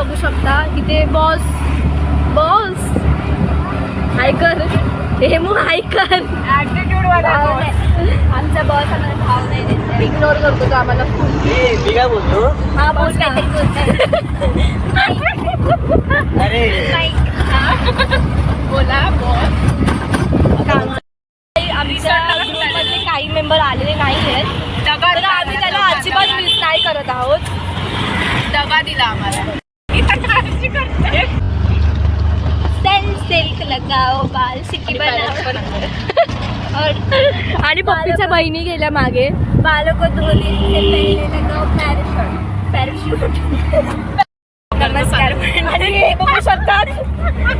बघू शकता इथे बॉस बॉस हाय कर हे मग हाय कर ॲटिट्यूड आमचा बॉस आम्हाला भाव नाही देत इग्नोर करतो तो आम्हाला मी काय बोलतो हा बॉस काहीतरी बोला बॉस आमच्या ग्रुपमधले काही मेंबर आलेले नाही आहेत तर आम्ही त्याला अजिबात मिस नाही करत आहोत दगा दिला आम्हाला सिल्क लगाओ बाल सिक्की बनाओ आणि पप्पीच्या बहिणी गेल्या मागे बालों को धोने से पहले लगाओ पॅराशूट नमस्कार आणि हे बघू शकतात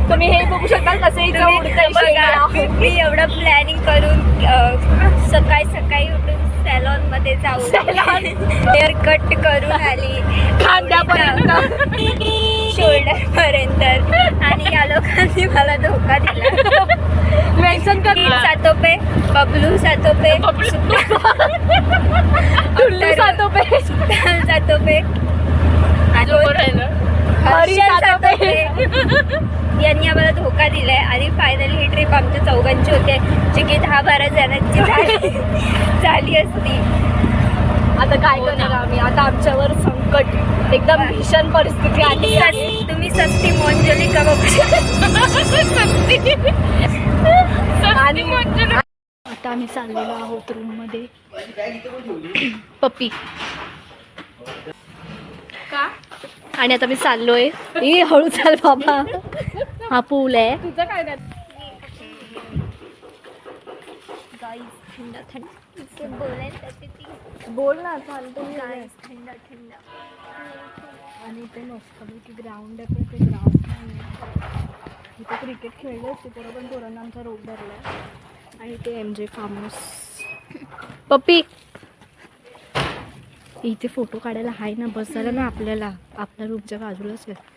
तुम्ही हे बघू शकता कसे मी एवढं प्लॅनिंग करून सकाळी सकाळी उठून सॅलॉन मध्ये जाऊन हेअर कट करून आली खांद्यापर्यंत शोल्डर पर्यंत आणि या लोकांनी मला धोका दिला मेन्शन कर सातोपे बबलू सातोपे टुल्लू सातोपे सातोपे यांनी आम्हाला धोका दिलाय आणि फायनली ही ट्रिप आमच्या चौघांची होते जी की 10-12 जणांची झाली असती आता काय करणार आम्ही आता आमच्यावर संकट एकदम भीषण परिस्थिती आली आहे तुम्ही सस्ती मोंजली का बघू आता आम्ही चाललेलो आहोत रूम मध्ये पप्पी का आणि आता मी चाललोय ही हळू चाल बाबा हा पूल आहे तुझं काय नाही थंड थंड बोल ना चालतो थंड थंड आणि इथे मस्त की ग्राउंड आहे पण ते ग्राउंड नाही इथे क्रिकेट खेळले असते बरोबर पोरांना आमचा रोग धरला आणि ते MJ फार्म हाऊस पप्पी इथे फोटो काढायला आहे ना बस झाला ना आपल्याला आपल्या रूमच्या बाजूलाच आहे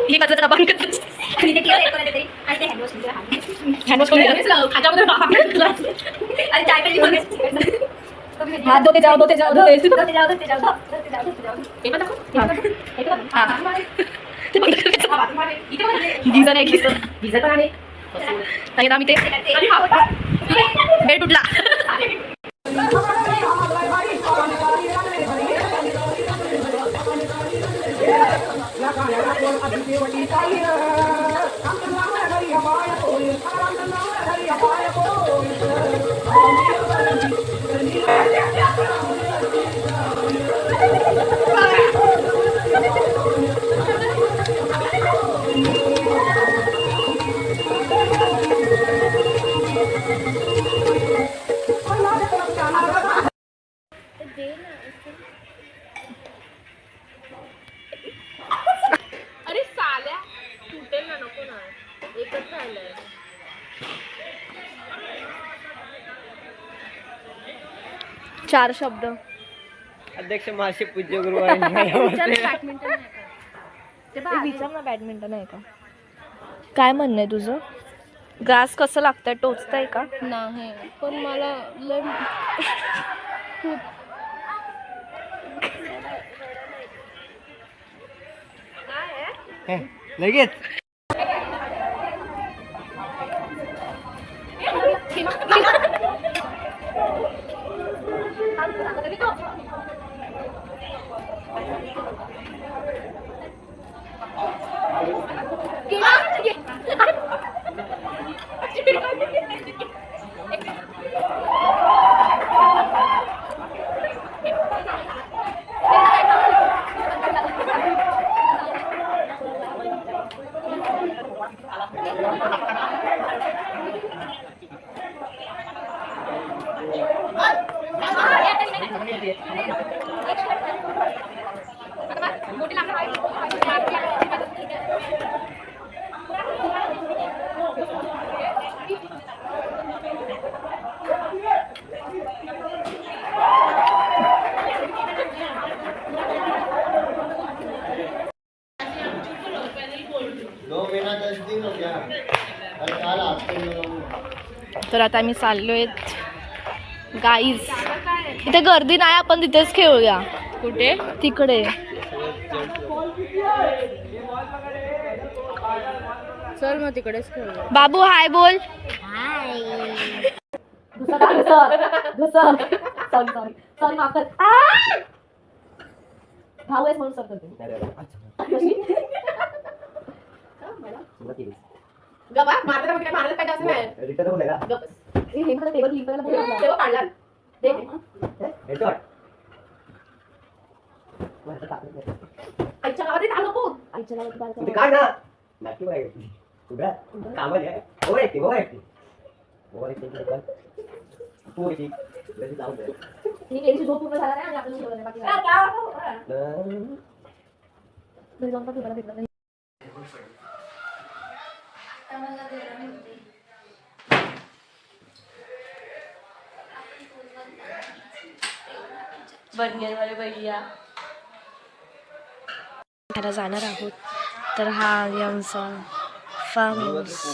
ही कचरा बंद कर आणि ते केलं आणि ते हँडवॉश आणि चाय पेली हाथ धोते जाओ धोते जाओ धोते जाओ धोते जाओ धोते जाओ धोते जाओ हे पण दाखव हां ते बंद कर गीझर आहे गीझर पण आहे आणि आम्ही ते बेड तुटला अरे साल्या तुटेल ना नको ना एकच चार शब्द. अध्यक्ष महाशय पूज्य गुरु विचार ना, बॅडमिंटन आहे का? काय म्हणणं आहे तुझं? ग्रास कसं लागतंय? टोचतंय का? नाही, पण मला लगेच तर आता आम्ही चाललोय गाईज. इथे गर्दी नाही, आपण तिथेच खेळूया. कुठे? तिकडे. चल मग तिकडेच खेळूया. बाबू हाय बोल. सॉरी माफ कर. भाऊ आहेस म्हणून सर काय ना नक्की बघायची कुठं कामाला आहे. ओव्हर ऍक्टिंग जाऊ दे. झोप पूर्ण झाला नाही आणि आपण बनगेरवाले भैया आता जाणार आहोत. तर हा आहे आमचा फार्म हाऊस.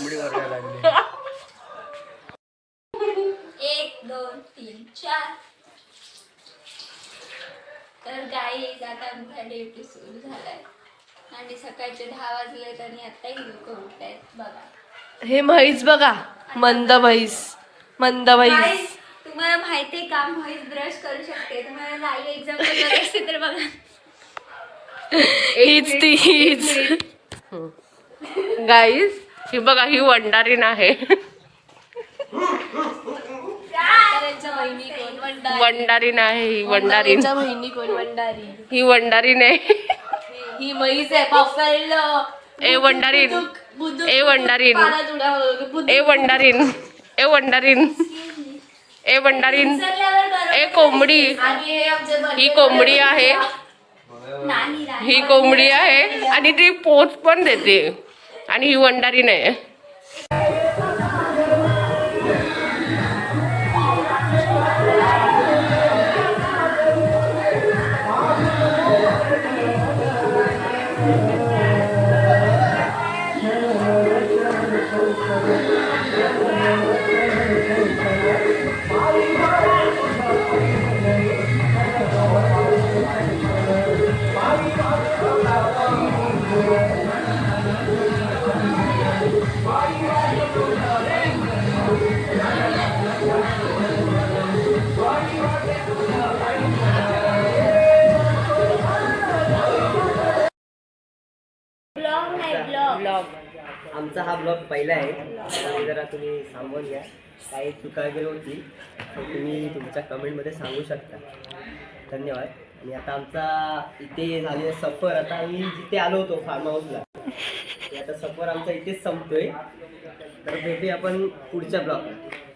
1 2 3 4. तर गाईज आता आमचा ड्युटी सुरू झालाय आणि सकाळचे 10 वाजलेत आणि आता ही लोक उठतायत बघा. हे म्हैस बघा, मंद म्हैस. Guys, तुम्हाला माहितीये का म्हैस ब्रश करू शकते? तुम्हाला लाईव्ह एक्झाम्पल बघायचे तर बघा. हीच ती हीच. गाईज ही बघा, ही वंडारीन आहे. त्यांच्या बहिणी कोण? वंडारीन आहे ही. वंडारीन बहिणी कोण? वंडारी. ही वंडारीन आहे. ही म्हैस आहे. बफेलो. ए वंडारीन, ए वंडारीन, ए वंडारीन, ए वंडारीन, ए वंडारीन, ए कोंबडी. ही कोंबडी आहे. ही कोंबडी आहे आणि ती पोच पण देते आणि ही वंडारीन आहे. आमचा हा ब्लॉग पहिला आहे. जरा तुम्ही सांगून घ्या. काही चुका वगैरे होती तर तुम्ही तुमच्या कमेंटमध्ये सांगू शकता. धन्यवाद. आणि आता आमचा इथे झालेला सफर, आता आम्ही जिथे आलो होतो फार्म हाऊसला, आता सफर आमचा इथेच संपतोय. तर भेटूया आपण पुढच्या ब्लॉगला.